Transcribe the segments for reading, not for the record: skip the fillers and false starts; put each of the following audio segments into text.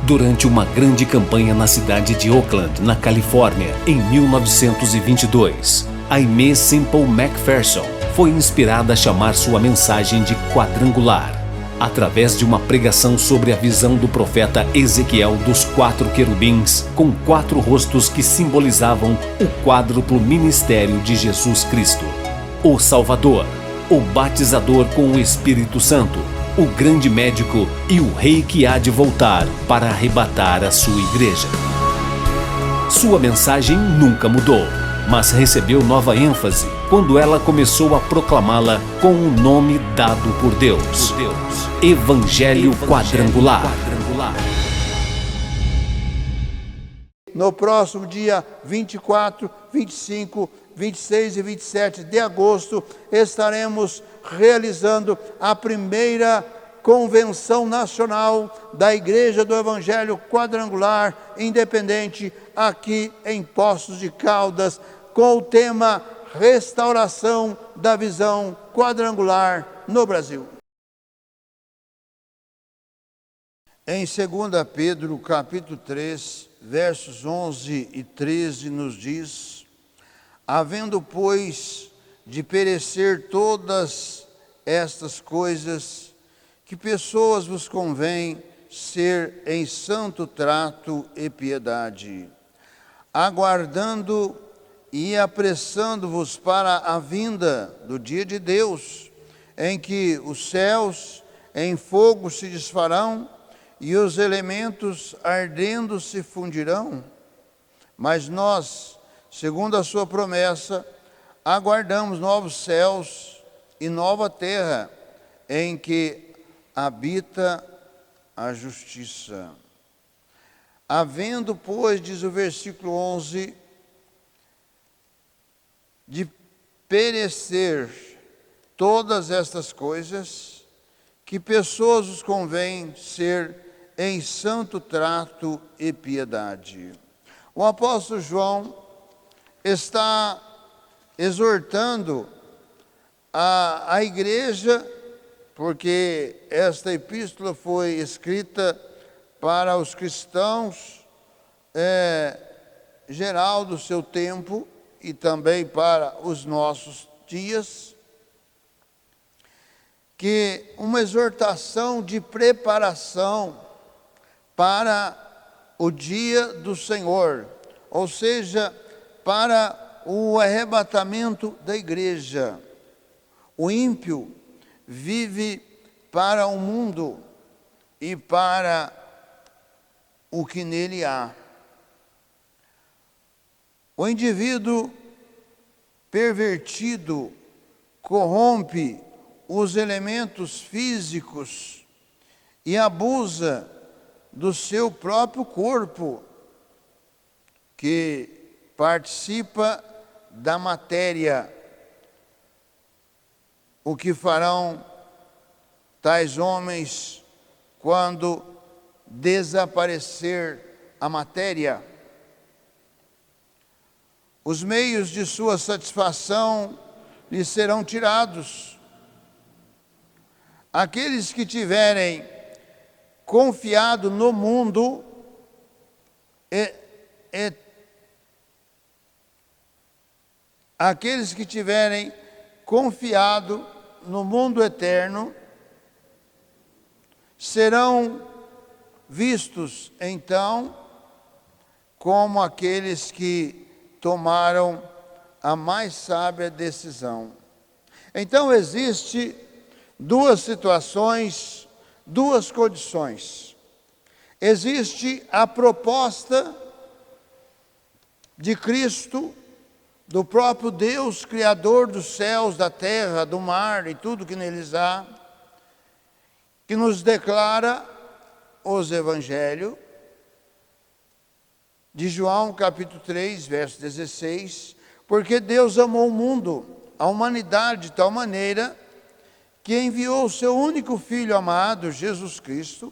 Durante uma grande campanha na cidade de Oakland, na Califórnia, em 1922, Aimee Semple McPherson foi inspirada a chamar sua mensagem de quadrangular, através de uma pregação sobre a visão do profeta Ezequiel dos 4 querubins com 4 rostos que simbolizavam o quádruplo ministério de Jesus Cristo: o Salvador, o Batizador com o Espírito Santo, o grande médico e o rei que há de voltar para arrebatar a sua igreja. Sua mensagem nunca mudou, mas recebeu nova ênfase quando ela começou a proclamá-la com o nome dado por Deus: Evangelho Quadrangular. No próximo dia 24, 25, 26 e 27 de agosto, estaremos realizando a primeira Convenção Nacional da Igreja do Evangelho Quadrangular Independente, aqui em Poços de Caldas, com o tema Restauração da Visão Quadrangular no Brasil. Em 2 Pedro, capítulo 3, versos 11 e 13, nos diz: havendo, pois, de perecer todas estas coisas, que pessoas vos convém ser em santo trato e piedade, aguardando e apressando-vos para a vinda do dia de Deus, em que os céus em fogo se desfarão e os elementos ardendo se fundirão. Mas nós, segundo a sua promessa, aguardamos novos céus e nova terra, em que habita a justiça. Havendo, pois, diz o versículo 11, de perecer todas estas coisas, que pessoas os convém ser em santo trato e piedade. O apóstolo João está exortando a igreja, porque esta epístola foi escrita para os cristãos geral do seu tempo e também para os nossos dias, que uma exortação de preparação para o dia do Senhor, ou seja, para o arrebatamento da igreja. O ímpio vive para o mundo e para o que nele há. O indivíduo pervertido corrompe os elementos físicos e abusa do seu próprio corpo, que participa da matéria. O que farão tais homens quando desaparecer a matéria? Os meios de sua satisfação lhes serão tirados. Aqueles que tiverem confiado no mundo aqueles que tiverem confiado no mundo eterno serão vistos, então, como aqueles que tomaram a mais sábia decisão. Então, existe duas situações, duas condições. Existe a proposta de Cristo, do próprio Deus, Criador dos céus, da terra, do mar e tudo que neles há, que nos declara os Evangelhos, de João capítulo 3, verso 16, porque Deus amou o mundo, a humanidade de tal maneira, que enviou o seu único Filho amado, Jesus Cristo,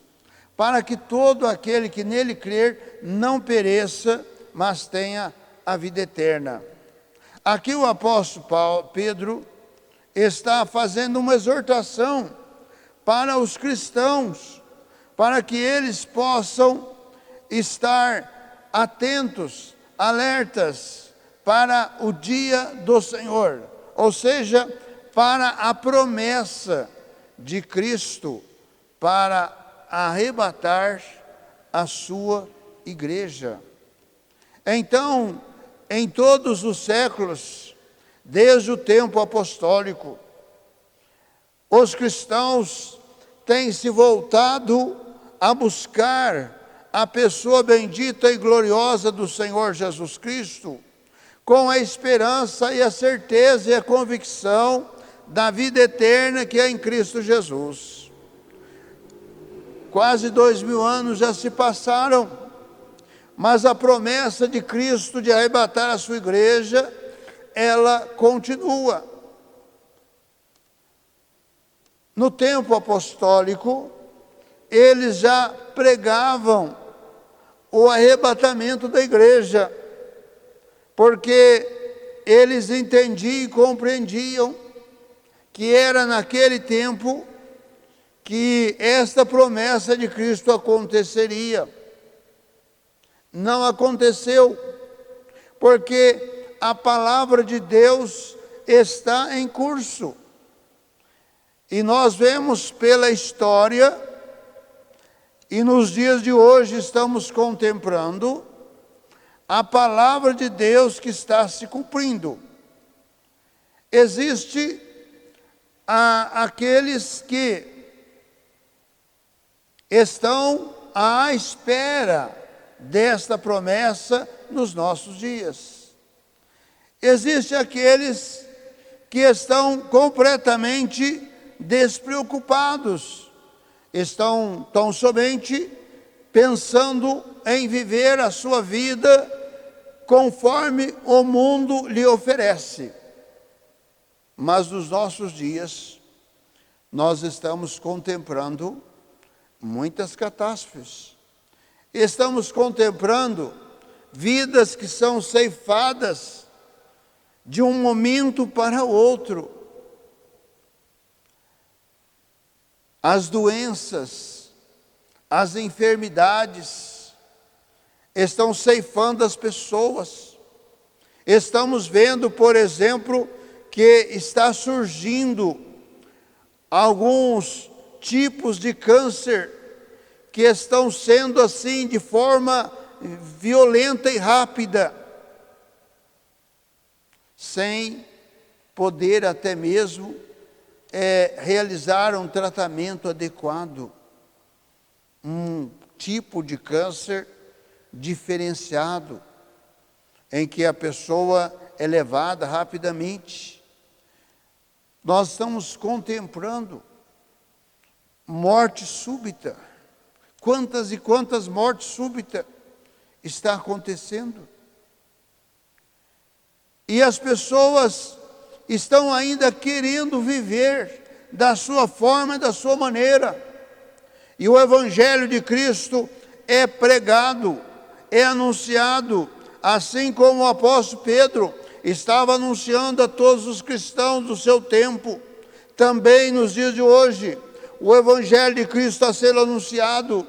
para que todo aquele que nele crer não pereça, mas tenha a vida eterna. Aqui o apóstolo Pedro está fazendo uma exortação para os cristãos, para que eles possam estar atentos, alertas para o dia do Senhor, ou seja, para a promessa de Cristo para arrebatar a sua igreja. Então, em todos os séculos, desde o tempo apostólico, os cristãos têm se voltado a buscar a pessoa bendita e gloriosa do Senhor Jesus Cristo, com a esperança e a certeza e a convicção da vida eterna que é em Cristo Jesus. Quase 2000 anos já se passaram, mas a promessa de Cristo de arrebatar a sua igreja, ela continua. No tempo apostólico, eles já pregavam o arrebatamento da igreja, porque eles entendiam e compreendiam que era naquele tempo que esta promessa de Cristo aconteceria. Não aconteceu, porque a palavra de Deus está em curso. E nós vemos pela história, e nos dias de hoje estamos contemplando, a palavra de Deus que está se cumprindo. Existe aqueles que estão à espera desta promessa nos nossos dias. Existem aqueles que estão completamente despreocupados, estão tão somente pensando em viver a sua vida conforme o mundo lhe oferece. Mas nos nossos dias, nós estamos contemplando muitas catástrofes. Estamos contemplando vidas que são ceifadas de um momento para outro. As doenças, as enfermidades estão ceifando as pessoas. Estamos vendo, por exemplo, que está surgindo alguns tipos de câncer que estão sendo assim de forma violenta e rápida, sem poder até mesmo realizar um tratamento adequado. Um tipo de câncer diferenciado, em que a pessoa é levada rapidamente. Nós estamos contemplando morte súbita. Quantas e quantas mortes súbitas está acontecendo? E as pessoas estão ainda querendo viver da sua forma, da sua maneira. E o Evangelho de Cristo é pregado, é anunciado, assim como o apóstolo Pedro estava anunciando a todos os cristãos do seu tempo. Também nos dias de hoje, o Evangelho de Cristo está sendo anunciado.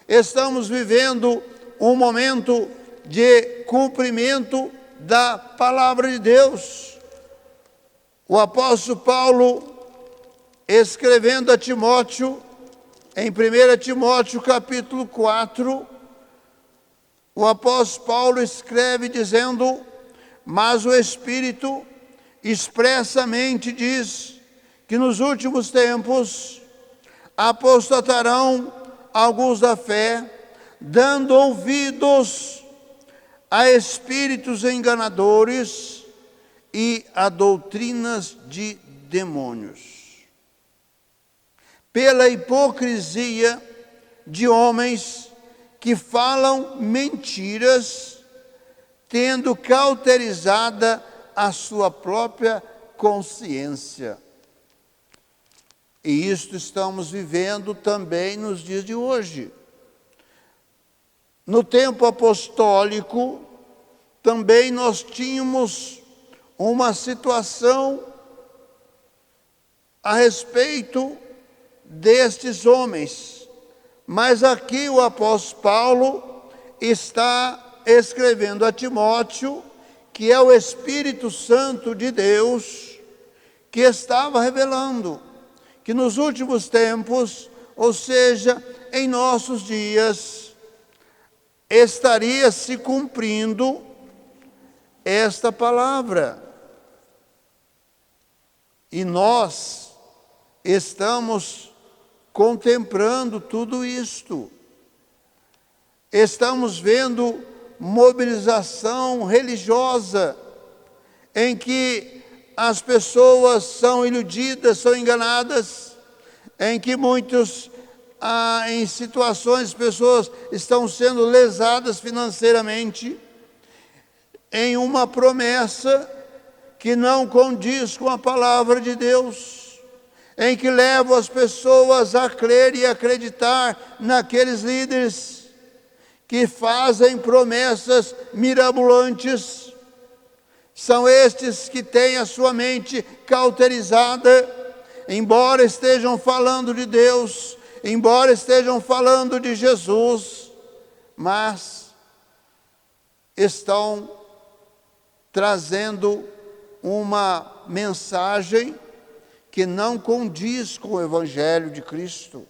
Estamos vivendo um momento de cumprimento da palavra de Deus. O apóstolo Paulo, escrevendo a Timóteo, em 1 Timóteo capítulo 4, o apóstolo Paulo escreve dizendo: mas o Espírito expressamente diz que nos últimos tempos apostatarão alguns da fé, dando ouvidos a espíritos enganadores e a doutrinas de demônios, pela hipocrisia de homens que falam mentiras, tendo cauterizada a sua própria consciência. E isto estamos vivendo também nos dias de hoje. No tempo apostólico, também nós tínhamos uma situação a respeito destes homens. Mas aqui o apóstolo Paulo está escrevendo a Timóteo, que é o Espírito Santo de Deus, que estava revelando que nos últimos tempos, ou seja, em nossos dias, estaria se cumprindo esta palavra. E nós estamos contemplando tudo isto. Estamos vendo mobilização religiosa, em que as pessoas são iludidas, são enganadas, em que em situações, pessoas estão sendo lesadas financeiramente, em uma promessa que não condiz com a palavra de Deus, em que leva as pessoas a crer e acreditar naqueles líderes que fazem promessas mirabolantes. São estes que têm a sua mente cauterizada, embora estejam falando de Deus, embora estejam falando de Jesus, mas estão trazendo uma mensagem que não condiz com o Evangelho de Cristo.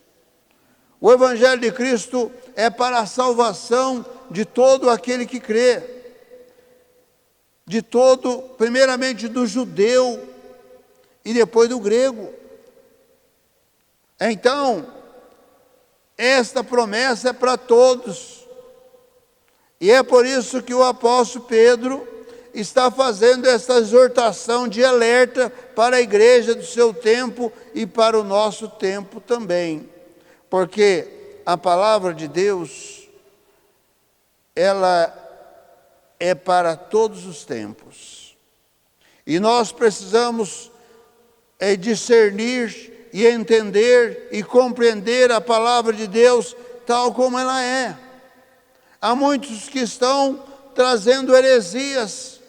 O Evangelho de Cristo é para a salvação de todo aquele que crê, primeiramente do judeu e depois do grego. Então, esta promessa é para todos, e é por isso que o apóstolo Pedro está fazendo essa exortação de alerta para a igreja do seu tempo e para o nosso tempo também. Porque a palavra de Deus, ela é para todos os tempos. E nós precisamos discernir e entender e compreender a palavra de Deus tal como ela é. Há muitos que estão trazendo heresias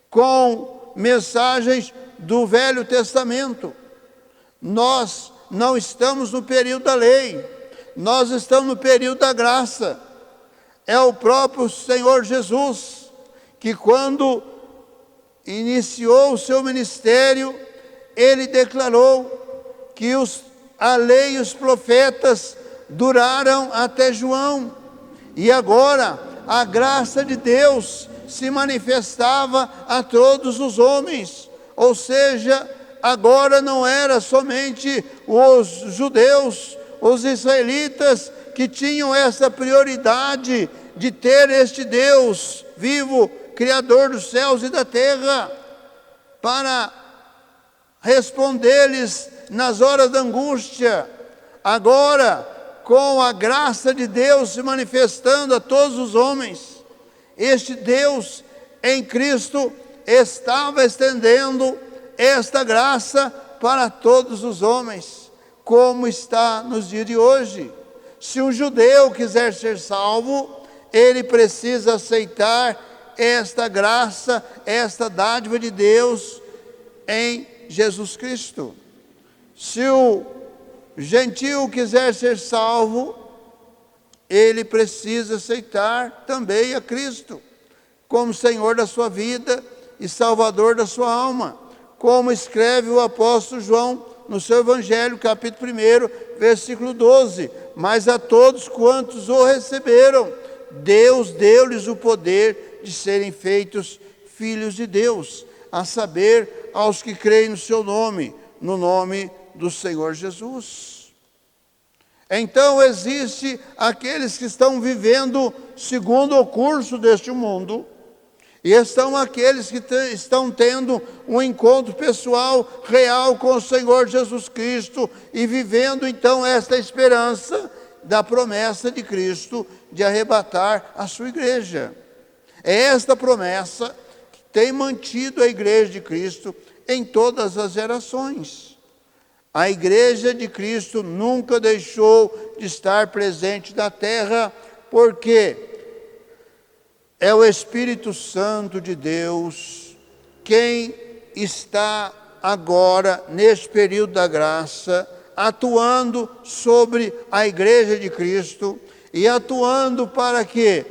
com mensagens do Velho Testamento. Nós não estamos no período da lei, nós estamos no período da graça. É o próprio Senhor Jesus que, quando iniciou o seu ministério, ele declarou que a lei e os profetas duraram até João, e agora a graça de Deus se manifestava a todos os homens, ou seja, agora não era somente os judeus, os israelitas que tinham essa prioridade de ter este Deus vivo, Criador dos céus e da terra, para responder-lhes nas horas da angústia. Agora, com a graça de Deus se manifestando a todos os homens, este Deus em Cristo estava estendendo esta graça para todos os homens, como está nos dias de hoje. Se um judeu quiser ser salvo, ele precisa aceitar esta graça, esta dádiva de Deus em Jesus Cristo. Se o gentio quiser ser salvo, ele precisa aceitar também a Cristo como Senhor da sua vida e Salvador da sua alma, como escreve o apóstolo João no seu Evangelho, capítulo 1, versículo 12. Mas a todos quantos o receberam, Deus deu-lhes o poder de serem feitos filhos de Deus, a saber, aos que creem no seu nome, no nome do Senhor Jesus. Então existe aqueles que estão vivendo segundo o curso deste mundo, e estão aqueles que estão tendo um encontro pessoal real com o Senhor Jesus Cristo e vivendo então esta esperança da promessa de Cristo de arrebatar a sua igreja. É esta promessa que tem mantido a igreja de Cristo em todas as gerações. A igreja de Cristo nunca deixou de estar presente na terra, porque é o Espírito Santo de Deus quem está agora, neste período da graça, atuando sobre a igreja de Cristo e atuando para que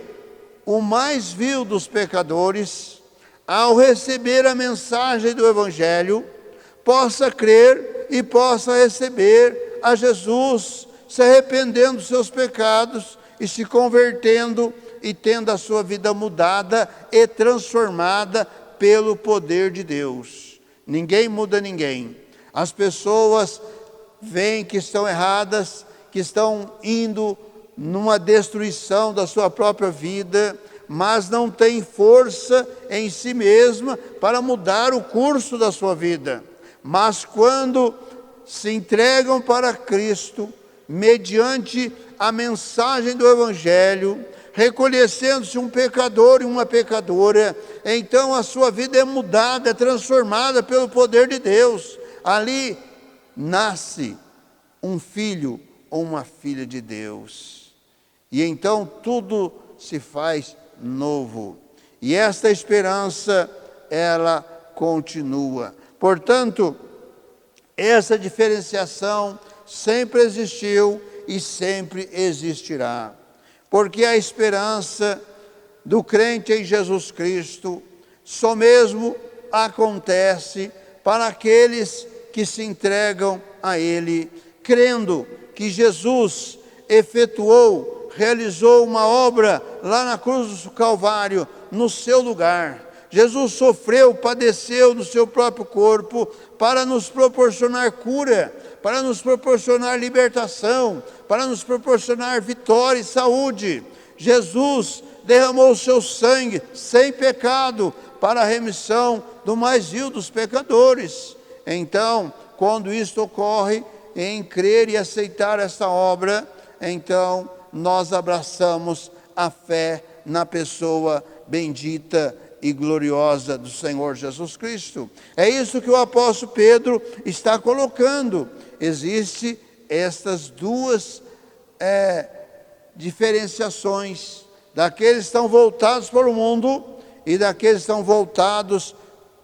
o mais vil dos pecadores, ao receber a mensagem do Evangelho, possa crer e possa receber a Jesus, se arrependendo dos seus pecados e se convertendo e tendo a sua vida mudada e transformada pelo poder de Deus. Ninguém muda ninguém. As pessoas veem que estão erradas, que estão indo numa destruição da sua própria vida, mas não têm força em si mesma para mudar o curso da sua vida. Mas quando se entregam para Cristo, mediante a mensagem do Evangelho, reconhecendo-se um pecador e uma pecadora, então a sua vida é mudada, é transformada pelo poder de Deus. Ali nasce um filho ou uma filha de Deus. E então tudo se faz novo. E esta esperança, ela continua. Portanto, essa diferenciação sempre existiu e sempre existirá. Porque a esperança do crente em Jesus Cristo só mesmo acontece para aqueles que se entregam a Ele, crendo que Jesus efetuou, realizou uma obra lá na cruz do Calvário, no seu lugar. Jesus sofreu, padeceu no seu próprio corpo para nos proporcionar cura, para nos proporcionar libertação, para nos proporcionar vitória e saúde. Jesus derramou o seu sangue sem pecado para a remissão do mais vil dos pecadores. Então, quando isto ocorre, em crer e aceitar essa obra, então nós abraçamos a fé na pessoa bendita e gloriosa do Senhor Jesus Cristo. É isso que o apóstolo Pedro está colocando. Existem estas duas diferenciações, daqueles que estão voltados para o mundo e daqueles que estão voltados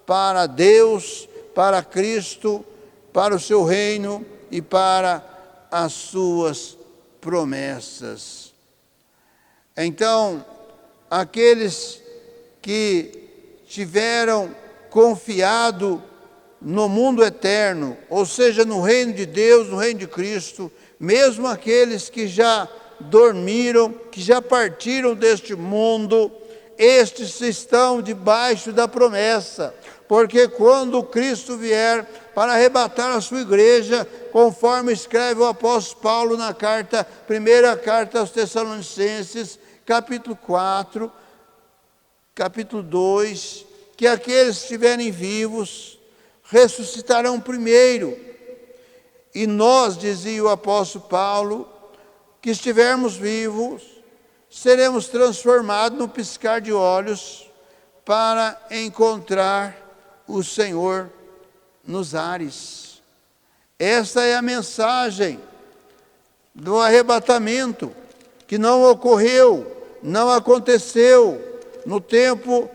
para Deus, para Cristo, para o seu reino e para as suas promessas. Então, aqueles que tiveram confiado no mundo eterno, ou seja, no reino de Deus, no reino de Cristo, mesmo aqueles que já dormiram, que já partiram deste mundo, estes estão debaixo da promessa, porque quando Cristo vier para arrebatar a sua igreja, conforme escreve o apóstolo Paulo na primeira carta aos Tessalonicenses, capítulo 4, capítulo 2, que aqueles que estiverem vivos ressuscitarão primeiro. E nós, dizia o apóstolo Paulo, que estivermos vivos, seremos transformados no piscar de olhos para encontrar o Senhor nos ares. Esta é a mensagem do arrebatamento, que não ocorreu, não aconteceu no tempo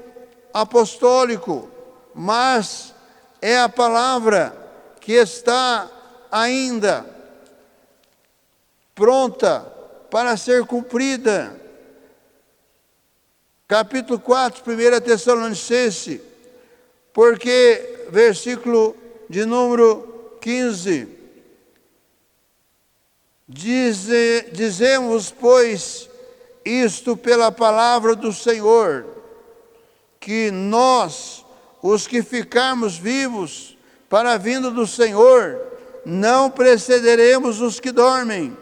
apostólico, mas é a palavra que está ainda pronta para ser cumprida. Capítulo 4, 1 Tessalonicenses, porque versículo de número 15, dizemos, pois, isto pela palavra do Senhor, que nós, os que ficarmos vivos para a vinda do Senhor, não precederemos os que dormem,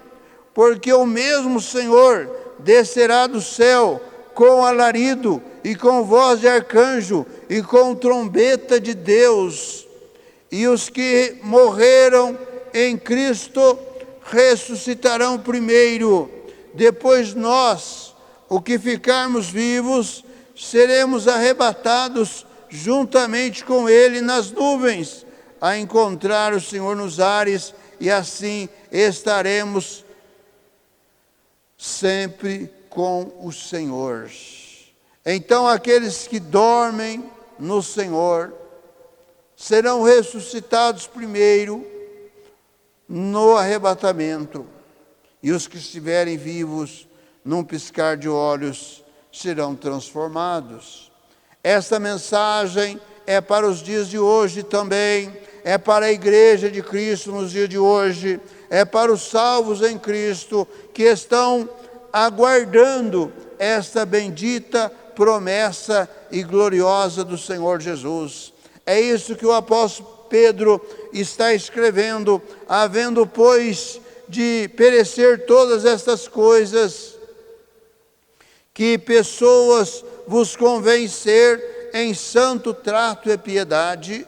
porque o mesmo Senhor descerá do céu com alarido e com voz de arcanjo e com trombeta de Deus, e os que morreram em Cristo ressuscitarão primeiro. Depois nós, o que ficarmos vivos, seremos arrebatados juntamente com Ele nas nuvens, a encontrar o Senhor nos ares, e assim estaremos sempre com o Senhor. Então aqueles que dormem no Senhor serão ressuscitados primeiro no arrebatamento, e os que estiverem vivos num piscar de olhos serão transformados. Esta mensagem é para os dias de hoje também, é para a igreja de Cristo nos dias de hoje, é para os salvos em Cristo que estão aguardando esta bendita promessa e gloriosa do Senhor Jesus. É isso que o apóstolo Pedro está escrevendo: havendo, pois, de perecer todas estas coisas, que pessoas vos convém ser em santo trato e piedade,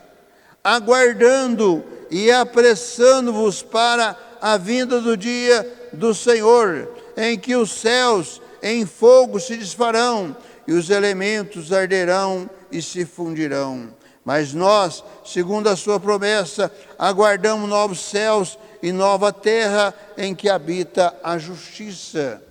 aguardando e apressando-vos para a vinda do dia do Senhor, em que os céus em fogo se desfarão e os elementos arderão e se fundirão. Mas nós, segundo a sua promessa, aguardamos novos céus e nova terra em que habita a justiça.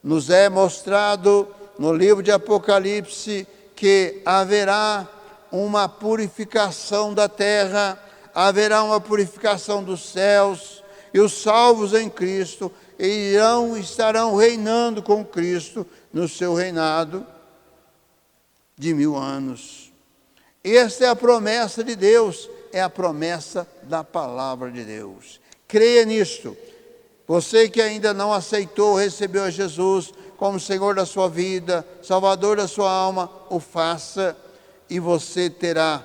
Nos é mostrado no livro de Apocalipse que haverá uma purificação da terra, haverá uma purificação dos céus, e os salvos em Cristo estarão reinando com Cristo no seu reinado de 1000 anos. Esta é a promessa de Deus, é a promessa da palavra de Deus. Creia nisto. Você que ainda não aceitou, recebeu a Jesus como Senhor da sua vida, Salvador da sua alma, o faça, e você terá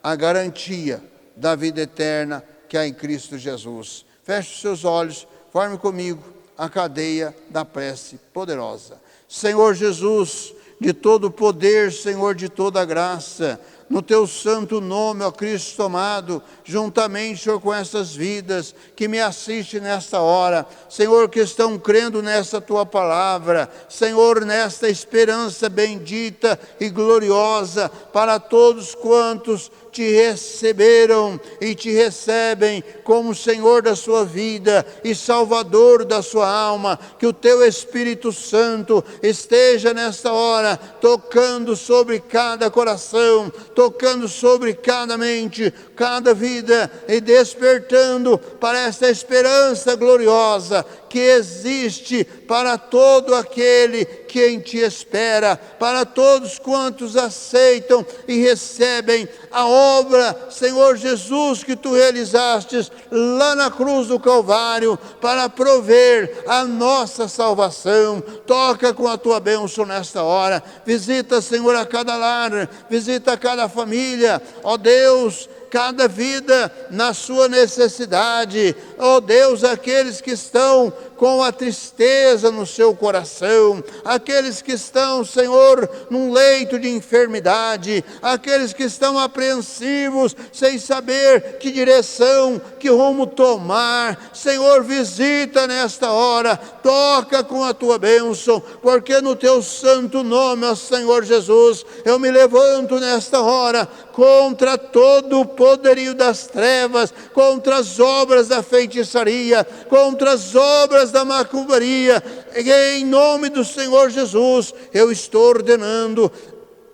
a garantia da vida eterna que há em Cristo Jesus. Feche os seus olhos, forme comigo a cadeia da prece poderosa. Senhor Jesus, de todo poder, Senhor, de toda graça, no teu santo nome, ó Cristo amado, juntamente, Senhor, com essas vidas que me assistem nesta hora, Senhor, que estão crendo nesta tua palavra, Senhor, nesta esperança bendita e gloriosa para todos quantos te receberam e te recebem como Senhor da sua vida e Salvador da sua alma, que o teu Espírito Santo esteja nesta hora tocando sobre cada coração, tocando sobre cada mente, cada vida e despertando para esta esperança gloriosa que existe para todo aquele que em ti espera, para todos quantos aceitam e recebem a obra, Senhor Jesus, que tu realizastes lá na cruz do Calvário para prover a nossa salvação. Toca com a tua bênção nesta hora. Visita, Senhor, a cada lar, visita a cada família, ó Deus, cada vida na sua necessidade. Ó Deus, aqueles que estão com a tristeza no seu coração, aqueles que estão, Senhor, num leito de enfermidade, aqueles que estão apreensivos, sem saber que direção, que rumo tomar, Senhor, visita nesta hora, toca com a tua bênção, porque no teu santo nome, ó Senhor Jesus, eu me levanto nesta hora contra todo o poderio das trevas, contra as obras da feitiçaria, contra as obras da macumbaria. Em nome do Senhor Jesus, eu estou ordenando: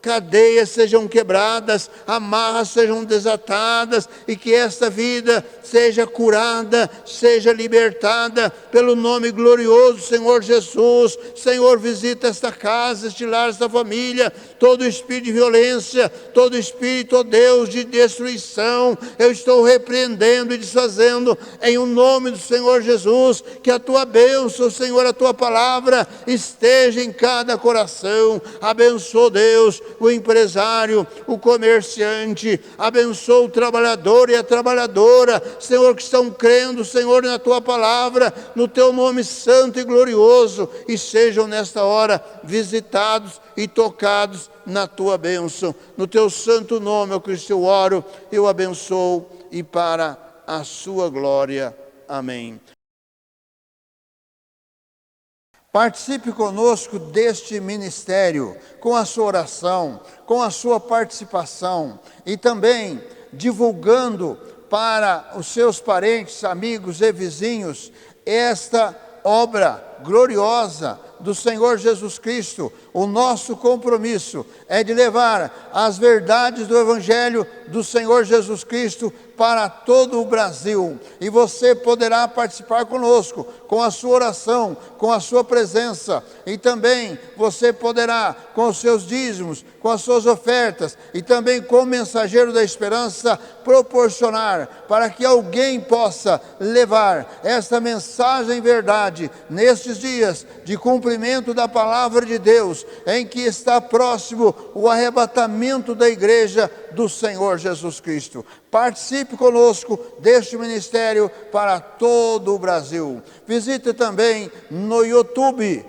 cadeias sejam quebradas, amarras sejam desatadas, e que esta vida seja curada, seja libertada, pelo nome glorioso do Senhor Jesus. Senhor, visita esta casa, este lar, esta família, todo espírito de violência, todo espírito, ó Deus, de destruição, eu estou repreendendo e desfazendo, em o nome do Senhor Jesus. Que a tua bênção, Senhor, a tua palavra esteja em cada coração. Abençoa, Deus, o empresário, o comerciante, abençoa o trabalhador e a trabalhadora, Senhor, que estão crendo, Senhor, na tua palavra, no teu nome santo e glorioso, e sejam nesta hora visitados e tocados na tua bênção. No teu santo nome, ó Cristo, eu oro, eu abençoo, e para a sua glória. Amém. Participe conosco deste ministério, com a sua oração, com a sua participação, e também divulgando para os seus parentes, amigos e vizinhos esta obra gloriosa do Senhor Jesus Cristo, o nosso compromisso é de levar as verdades do Evangelho do Senhor Jesus Cristo para todo o Brasil. E você poderá participar conosco, com a sua oração, com a sua presença. E também você poderá, com os seus dízimos, com as suas ofertas, e também como mensageiro da esperança, proporcionar para que alguém possa levar esta mensagem verdade nestes dias de cumprimento da palavra de Deus, em que está próximo o arrebatamento da igreja do Senhor Jesus Cristo. Participe conosco deste ministério para todo o Brasil. Visite também no YouTube,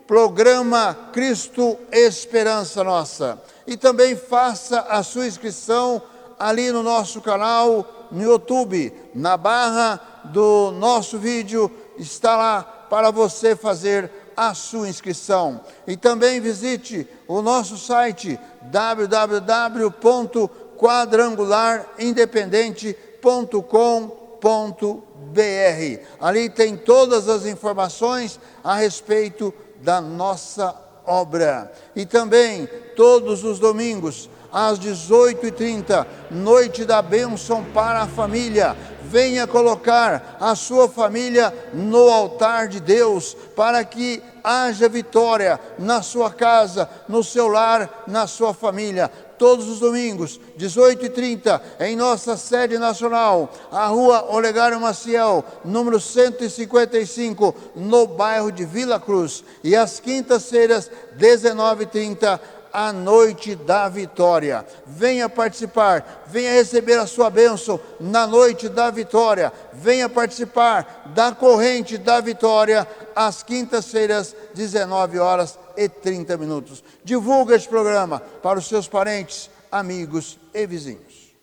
programa Cristo Esperança Nossa. E também faça a sua inscrição ali no nosso canal no YouTube. Na barra do nosso vídeo está lá para você fazer a sua inscrição. E também visite o nosso site www.quadrangularidependente.com.br. Ali tem todas as informações a respeito da nossa obra. E também todos os domingos às 18h30, noite da bênção para a família. Venha colocar a sua família no altar de Deus, para que haja vitória na sua casa, no seu lar, na sua família. Todos os domingos, 18h30, em nossa sede nacional, a rua Olegário Maciel, número 155, no bairro de Vila Cruz. E às quintas-feiras, 19h30, a noite da vitória. Venha participar, venha receber a sua bênção na noite da vitória. Venha participar da corrente da vitória às quintas-feiras, 19h30. Divulgue este programa para os seus parentes, amigos e vizinhos.